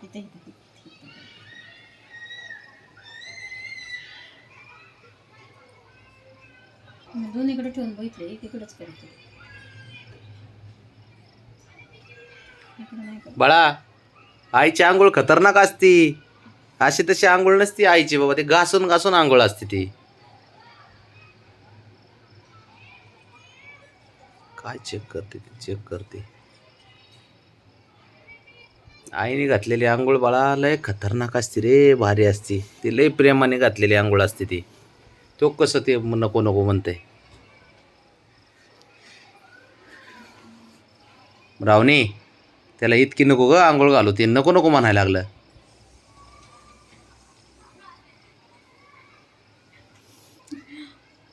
इथे इथे दोन्हीकडे ठेवून बघितले एकीकडेच करते इकडे नाही करत. बाळा, आईची आंघोळ खतरनाक असती. अशी तशी आंघोळ नसती आईची बाबा, ते घासून घासून आंघोळ असते ती. काय चेक करते ती, चेक करते. आईने घातलेली आंघोळ बाळा लय खतरनाक असते रे, भारी असते ती, लय प्रेमाने घातलेली आंघोळ असते ती. तो कसं ते नको नको म्हणते. रावणी, त्याला इतकी नको ग आंघोळ घालू, ते नको नको म्हणायला लागलं.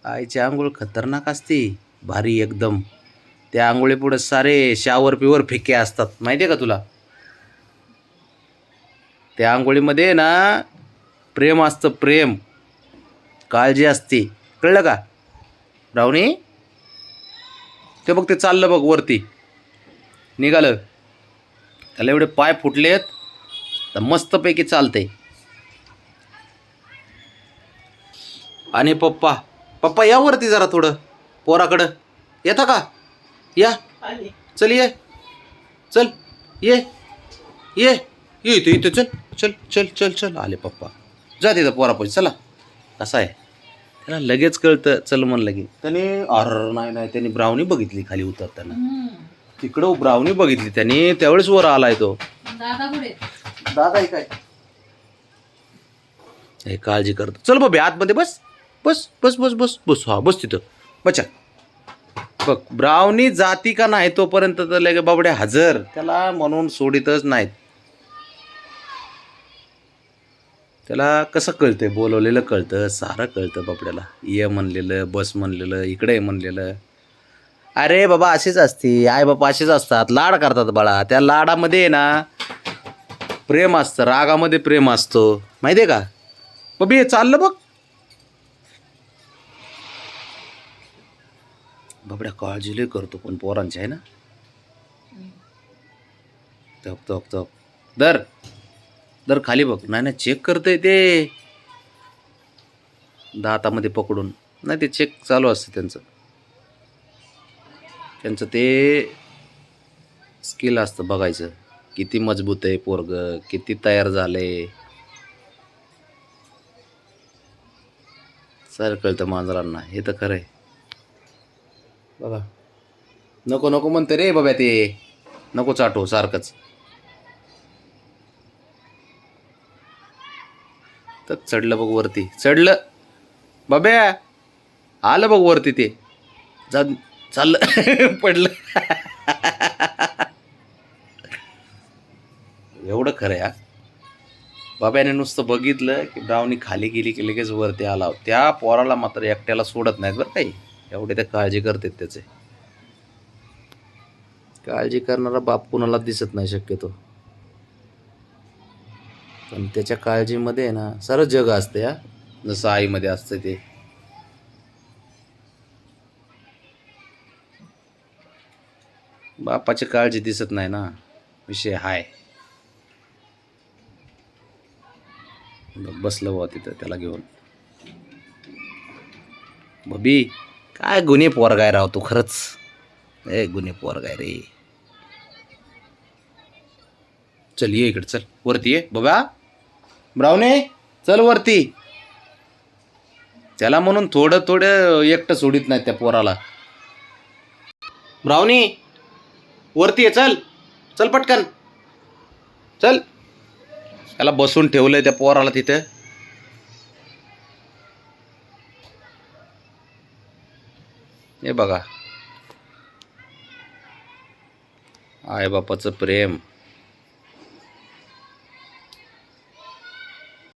आईची आंघोळ खतरनाक असते, भारी एकदम. त्या आंघोळी पुढे सारे शावर पिवर फिके असतात, माहितीये का तुला? त्या आंघोळीमध्ये ना प्रेम असतं, प्रेम, काळजी असते, कळलं का रावणी? ते बघ, ते चाललं बघ वरती निघालं. त्याला एवढे पाय फुटलेत तर मस्तपैकी चालते. आणि पप्पा, पप्पा या वरती जरा थोडं पोराकडं येता का? या, चल ये, चल ये ये ये इथं इथं, चल चल चल चल चल, आले पप्पा. जा तिथं पोरापाशी, चला. असं आहे, त्याला लगेच कळतं चल म्हणलं की. त्याने नाही नाही, त्याने ब्राउनी बघितली खाली उतरताना, तिकडं ब्राउनी बघितली त्याने, त्यावेळेस वर आलाय तो. दादा पुढे दादा काय हे काळजी करतो. चल बाबा आतमध्ये बस बस बस बस बस बस, हा बस तिथं बच्चा. बघ ब्राउनी जाती का नाही तोपर्यंत तर लगे बाबड्या हजर, त्याला म्हणून सोडितच नाहीत. त्याला कसं कळतंय, बोलवलेलं कळतं, सारं कळतं बाबड्याला. ये म्हणलेलं, बस म्हणलेलं, इकडे ये म्हणलेलं. अरे बाबा अशीच असती, आई बाबा अशीच असतात, लाड करतात बाळा. त्या लाडामध्ये ना प्रेम असतं, रागामध्ये प्रेम असतो, माहिती आहे का? बबी हे चाललं बघ. बाबड्या काळजी लय करतो पण पोरांची, आहे ना? तप तप तप, दर दर खाली बघ. नाही नाही, चेक करतंय ते दातामध्ये पकडून. नाही ते चेक चालू असतं त्यांचं, त्यांचं ते स्किल असतं बघायचं, किती मजबूत आहे पोरग, किती तयार झालंय. सर कळतं मांजरांना, हे तर खरं आहे. बघा नको नको म्हणते रे बाबा, ते नको चाटो सारखंच. तर चढलं बघ वरती, चढलं बाब्या, आलं बघ वरती ते. जा, चाललं पडलं. एवढं खरं आहे. बाब्याने नुसतं बघितलं की ब्राउनी खाली गेली की लगेच वरती आला. त्या पोराला मात्र एकट्याला सोडत नाहीत बरं काही, एवढे ते काळजी करतात त्याचे. काळजी करणारा बाप कुणाला दिसत नाही शक्यतो, पण त्याच्या काळजीमध्ये ना सारं जग असते. हा, जसं आईमध्ये असतं ते. बापाची काळजी दिसत नाही ना, विषय हाय. बसलं बुवा तिथं त्याला घेऊन. बबी काय गुन्हे पोरगाय राव तू, खरंच ए गुन्हे पोरगाय रे. चल ये इकडे, चल वरती ये बाबा. ब्राऊने चल वरती. त्याला म्हणून थोडं थोडं एकटं सोडित नाही त्या पोराला. ब्राउनी वरती ये, चल चल पटकन चल. त्याला बसून ठेवलंय त्या पोराला तिथं. हे बघा आई बापाचं प्रेम.